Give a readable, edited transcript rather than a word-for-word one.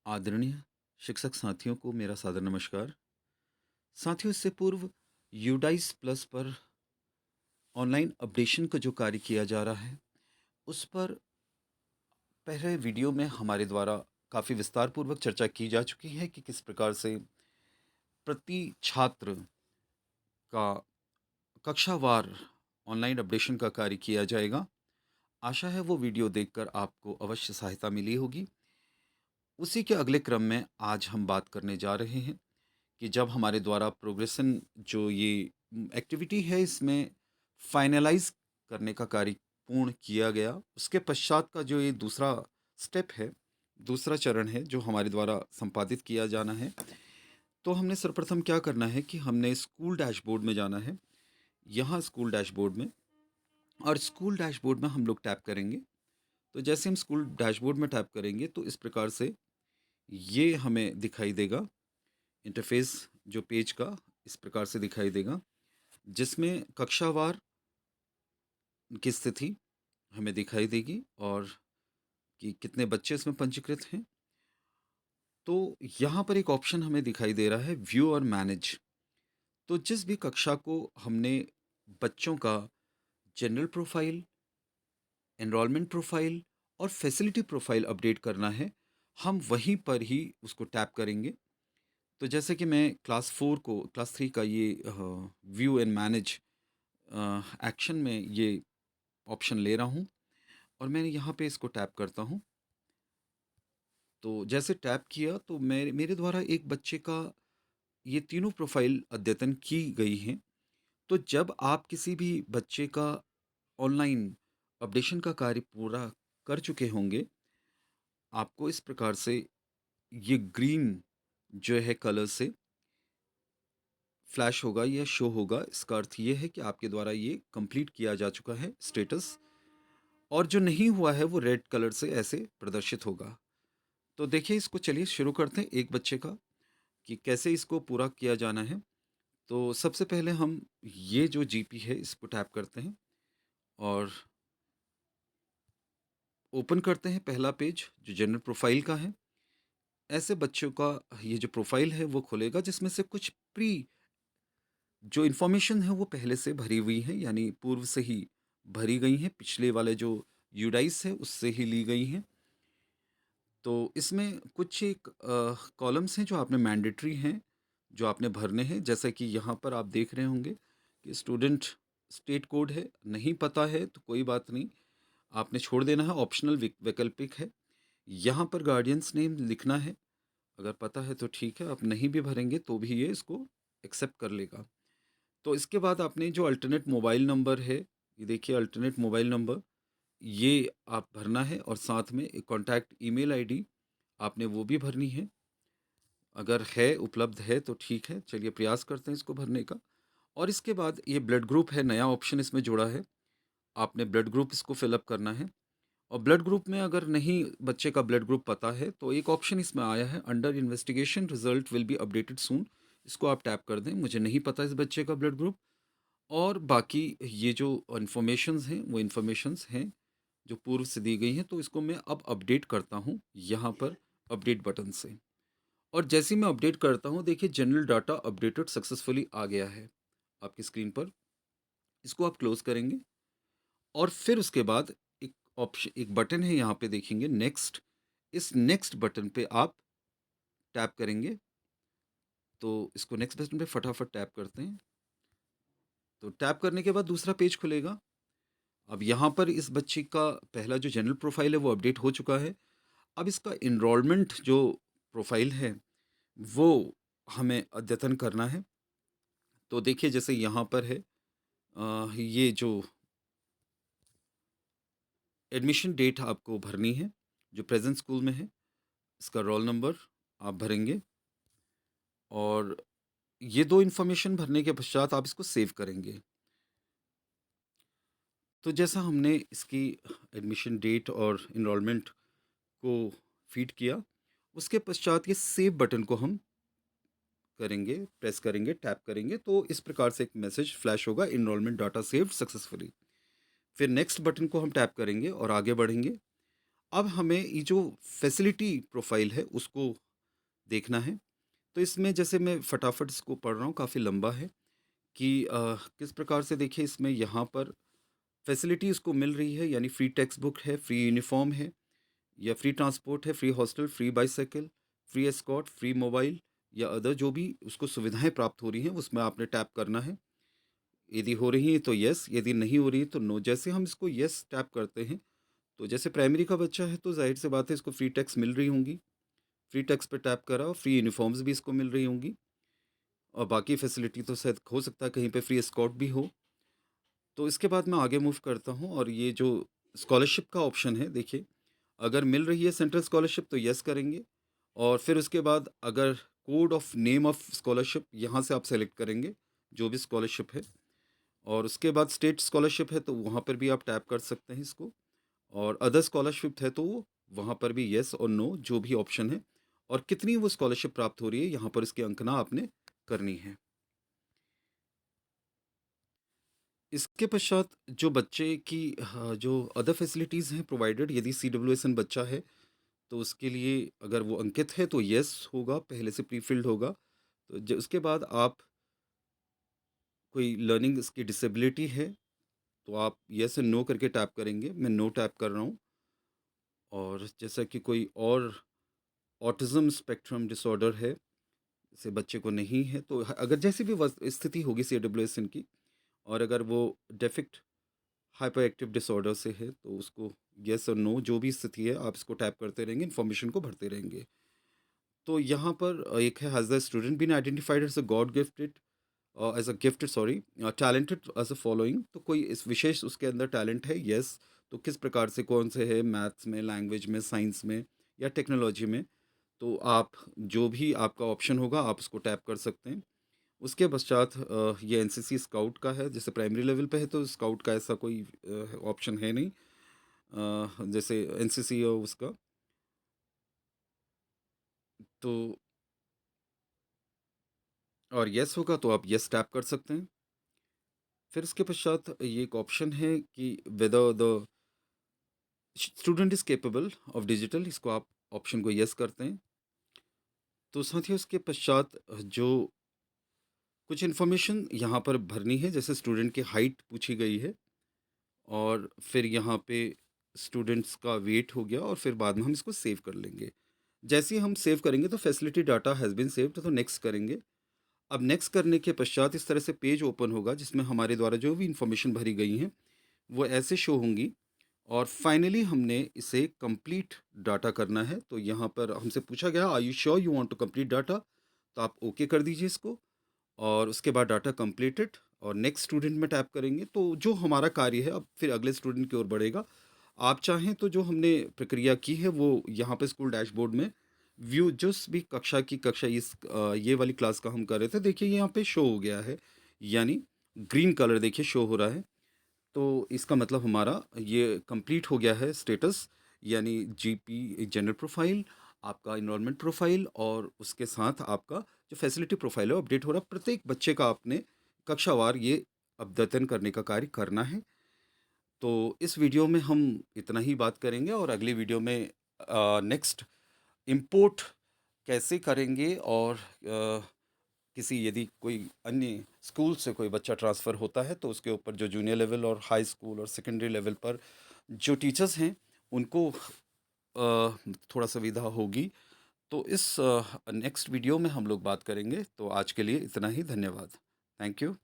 आदरणीय शिक्षक साथियों को मेरा सादर नमस्कार। साथियों, इससे पूर्व यूडाइस प्लस पर ऑनलाइन अपडेशन का जो कार्य किया जा रहा है, उस पर पहले वीडियो में हमारे द्वारा काफ़ी विस्तार पूर्वक चर्चा की जा चुकी है कि किस प्रकार से प्रति छात्र का कक्षावार ऑनलाइन अपडेशन का कार्य किया जाएगा। आशा है वो वीडियो देखकर आपको अवश्य सहायता मिली होगी। उसी के अगले क्रम में आज हम बात करने जा रहे हैं कि जब हमारे द्वारा प्रोग्रेशन जो ये एक्टिविटी है, इसमें फाइनलाइज करने का कार्य पूर्ण किया गया, उसके पश्चात का जो ये दूसरा स्टेप है, दूसरा चरण है जो हमारे द्वारा संपादित किया जाना है। तो हमने सर्वप्रथम क्या करना है कि हमने स्कूल डैशबोर्ड में जाना है। यहाँ स्कूल डैशबोर्ड में, और स्कूल डैशबोर्ड में हम लोग टैप करेंगे। तो जैसे हम स्कूल डैशबोर्ड में टैप करेंगे तो इस प्रकार से ये हमें दिखाई देगा। इंटरफेस जो पेज का इस प्रकार से दिखाई देगा, जिसमें कक्षावार की स्थिति हमें दिखाई देगी और कि कितने बच्चे इसमें पंजीकृत हैं। तो यहाँ पर एक ऑप्शन हमें दिखाई दे रहा है, व्यू और मैनेज। तो जिस भी कक्षा को हमने बच्चों का जनरल प्रोफाइल, एनरोलमेंट प्रोफाइल और फैसिलिटी प्रोफाइल अपडेट करना है, हम वहीं पर ही उसको टैप करेंगे। तो जैसे कि मैं क्लास 3 का ये व्यू एंड मैनेज एक्शन में ये ऑप्शन ले रहा हूँ और मैं यहाँ पे इसको टैप करता हूँ। तो जैसे टैप किया तो मेरे मेरे द्वारा एक बच्चे का ये तीनों प्रोफाइल अद्यतन की गई हैं। तो जब आप किसी भी बच्चे का ऑनलाइन अपडेशन का कार्य पूरा कर चुके होंगे, आपको इस प्रकार से ये ग्रीन जो है कलर से फ्लैश होगा या शो होगा। इसका अर्थ ये है कि आपके द्वारा ये कंप्लीट किया जा चुका है स्टेटस, और जो नहीं हुआ है वो रेड कलर से ऐसे प्रदर्शित होगा। तो देखिए, इसको चलिए शुरू करते हैं एक बच्चे का कि कैसे इसको पूरा किया जाना है। तो सबसे पहले हम ये जो जीपी है इसको टैप करते हैं और ओपन करते हैं पहला पेज जो जनरल प्रोफाइल का है। ऐसे बच्चों का ये जो प्रोफाइल है वो खुलेगा, जिसमें से कुछ प्री जो इन्फॉर्मेशन है वो पहले से भरी हुई है, यानी पूर्व से ही भरी गई हैं, पिछले वाले जो यूडाइस है उससे ही ली गई हैं। तो इसमें कुछ एक कॉलम्स हैं जो आपने मैंडेटरी हैं, जो आपने भरने हैं। जैसा कि यहाँ पर आप देख रहे होंगे कि स्टूडेंट स्टेट कोड है, नहीं पता है तो कोई बात नहीं, आपने छोड़ देना है, ऑप्शनल वैकल्पिक है। यहाँ पर गार्डियंस नेम लिखना है, अगर पता है तो ठीक है, आप नहीं भी भरेंगे तो भी ये इसको एक्सेप्ट कर लेगा। तो इसके बाद आपने जो अल्टरनेट मोबाइल नंबर है, ये देखिए अल्टरनेट मोबाइल नंबर, ये आप भरना है और साथ में एक कॉन्टैक्ट ईमेल आईडी आपने वो भी भरनी है। अगर है, उपलब्ध है तो ठीक है, चलिए प्रयास करते हैं इसको भरने का। और इसके बाद ये ब्लड ग्रुप है, नया ऑप्शन इसमें जुड़ा है, आपने ब्लड ग्रुप इसको फिलअप करना है। और ब्लड ग्रुप में अगर नहीं बच्चे का ब्लड ग्रुप पता है तो एक ऑप्शन इसमें आया है, under investigation result will be updated soon. इसको आप टैप कर दें, मुझे नहीं पता इस बच्चे का ब्लड ग्रुप। और बाकी ये जो इन्फॉर्मेशंस हैं वो इन्फॉर्मेशंस हैं जो पूर्व से दी गई हैं, तो इसको मैं अब अपडेट करता हूँ यहाँ पर अपडेट बटन से। और जैसे ही मैं अपडेट करता हूँ, देखिए जनरल डाटा अपडेटेड सक्सेसफुली आ गया है आपकी स्क्रीन पर। इसको आप क्लोज करेंगे और फिर उसके बाद एक ऑप्शन, एक बटन है यहाँ पे देखेंगे नेक्स्ट। इस नेक्स्ट बटन पे आप टैप करेंगे। तो इसको नेक्स्ट बटन पे फटाफट टैप करते हैं। तो टैप करने के बाद दूसरा पेज खुलेगा। अब यहाँ पर इस बच्चे का पहला जो जनरल प्रोफाइल है वो अपडेट हो चुका है। अब इसका इनरोलमेंट जो प्रोफाइल है वो हमें अद्यतन करना है। तो देखिए जैसे यहाँ पर है, ये जो एडमिशन डेट आपको भरनी है जो प्रेजेंट स्कूल में है, इसका रोल नंबर आप भरेंगे और ये दो इन्फॉर्मेशन भरने के पश्चात आप इसको सेव करेंगे। तो जैसा हमने इसकी एडमिशन डेट और इनरोलमेंट को फीड किया, उसके पश्चात ये सेव बटन को हम करेंगे, प्रेस करेंगे, टैप करेंगे, तो इस प्रकार से एक मैसेज फ्लैश होगा, इनरोलमेंट डाटा सेव्ड सक्सेसफुली। फिर नेक्स्ट बटन को हम टैप करेंगे और आगे बढ़ेंगे। अब हमें ये जो फैसिलिटी प्रोफ़ाइल है उसको देखना है। तो इसमें जैसे मैं फटाफट इसको पढ़ रहा हूँ, काफ़ी लंबा है कि किस प्रकार से देखिए इसमें यहाँ पर फैसिलिटी इसको मिल रही है, यानी फ्री टेक्स्ट बुक है, फ्री यूनिफ़ॉर्म है या फ्री ट्रांसपोर्ट है, free hostel, free bicycle, free escort, free mobile या अदर जो भी उसको सुविधाएँ प्राप्त हो रही हैं, उसमें आपने टैप करना है। यदि हो रही हैं तो येस, यदि नहीं हो रही है तो नो। जैसे हम इसको येस टैप करते हैं, तो जैसे प्राइमरी का बच्चा है तो ज़ाहिर-सी बात है इसको फ्री टेक्स्ट मिल रही होंगी। फ्री टेक्स्ट पे टैप करा और फ्री यूनिफ़ॉर्म्स भी इसको मिल रही होंगी और बाकी फैसिलिटी तो शायद हो सकता है कहीं पे फ्री एस्कॉर्ट भी हो। तो इसके बाद मैं आगे मूव करता हूँ और ये जो स्कॉलरशिप का ऑप्शन है देखिए, अगर मिल रही है सेंट्रल स्कॉलरशिप तो येस करेंगे और फिर उसके बाद अगर code of name of scholarship यहाँ से आप सेलेक्ट करेंगे, जो भी स्कॉलरशिप है। और उसके बाद स्टेट स्कॉलरशिप है तो वहाँ पर भी आप टैप कर सकते हैं इसको और अदर स्कॉलरशिप है तो वो वहाँ पर भी येस और नो जो भी ऑप्शन है और कितनी वो स्कॉलरशिप प्राप्त हो रही है यहाँ पर इसकी अंकना आपने करनी है। इसके पश्चात जो बच्चे की जो अदर फैसिलिटीज़ हैं प्रोवाइडेड, यदि सीडब्ल्यूएसएन बच्चा है तो उसके लिए अगर वो अंकित है तो येस होगा, पहले से प्री फिल्ड होगा। तो उसके बाद आप कोई लर्निंग इसकी डिसेबिलिटी है तो आप येस एंड नो करके टैप करेंगे। मैं नो टैप कर रहा हूँ। और जैसा कि कोई और ऑटिज़्म स्पेक्ट्रम डिसऑर्डर है, जैसे बच्चे को नहीं है, तो अगर जैसी भी स्थिति होगी सीडब्ल्यूएसएन की और अगर वो डेफिक्ट हाइपर एक्टिव डिसऑर्डर से है तो उसको येस और नो जो भी स्थिति है आप इसको टैप करते रहेंगे, इन्फॉर्मेशन को भरते रहेंगे। तो यहाँ पर एक है, has the student been identified as a god gifted as a gifted sorry talented as a following. तो कोई इस विशेष उसके अंदर टैलेंट है, यस। तो किस प्रकार से, कौन से है, मैथ्स में, लैंग्वेज में, साइंस में या टेक्नोलॉजी में। तो आप जो भी आपका ऑप्शन होगा आप उसको टैप कर सकते हैं। उसके पश्चात ये एनसीसी स्काउट का है, जैसे प्राइमरी लेवल पे है तो स्काउट का ऐसा कोई ऑप्शन है नहीं। जैसे एनसीसी है उसका, तो और यस होगा तो आप यस टैप कर सकते हैं। फिर इसके पश्चात ये एक ऑप्शन है कि whether the student is capable of digital, इसको आप ऑप्शन को यस करते हैं। तो साथियों इसके पश्चात जो कुछ इन्फॉर्मेशन यहाँ पर भरनी है, जैसे स्टूडेंट की हाइट पूछी गई है और फिर यहाँ पे स्टूडेंट्स का वेट हो गया और फिर बाद में हम इसको सेव कर लेंगे। जैसे ही हम सेव करेंगे तो facility data has been saved, तो नेक्स्ट करेंगे। अब नेक्स्ट करने के पश्चात इस तरह से पेज ओपन होगा जिसमें हमारे द्वारा जो भी इन्फॉर्मेशन भरी गई हैं वो ऐसे शो होंगी और फाइनली हमने इसे कंप्लीट डाटा करना है। तो यहाँ पर हमसे पूछा गया, are you sure you want to complete data, तो आप ओके कर दीजिए इसको और उसके बाद डाटा कंप्लीटेड और नेक्स्ट स्टूडेंट में टैप करेंगे तो जो हमारा कार्य है अब फिर अगले स्टूडेंट की ओर बढ़ेगा। आप चाहें तो जो हमने प्रक्रिया की है वो यहाँ पे स्कूल डैशबोर्ड में व्यू, जिस भी कक्षा की कक्षा ये वाली क्लास का हम कर रहे थे, देखिए यहाँ पे शो हो गया है, यानी ग्रीन कलर देखिए शो हो रहा है। तो इसका मतलब हमारा ये कंप्लीट हो गया है स्टेटस, यानी जीपी जनरल प्रोफाइल, आपका इनरोलमेंट प्रोफाइल और उसके साथ आपका जो फैसिलिटी प्रोफाइल है वो अपडेट हो रहा है। प्रत्येक बच्चे का आपने कक्षावार ये अद्यतन करने का कार्य करना है। तो इस वीडियो में हम इतना ही बात करेंगे और अगली वीडियो में नेक्स्ट इंपोर्ट कैसे करेंगे और किसी यदि कोई अन्य स्कूल से कोई बच्चा ट्रांसफ़र होता है तो उसके ऊपर जो जूनियर लेवल और हाई स्कूल और सेकेंडरी लेवल पर जो टीचर्स हैं उनको थोड़ा सुविधा होगी। तो इस नेक्स्ट वीडियो में हम लोग बात करेंगे। तो आज के लिए इतना ही, धन्यवाद। Thank you.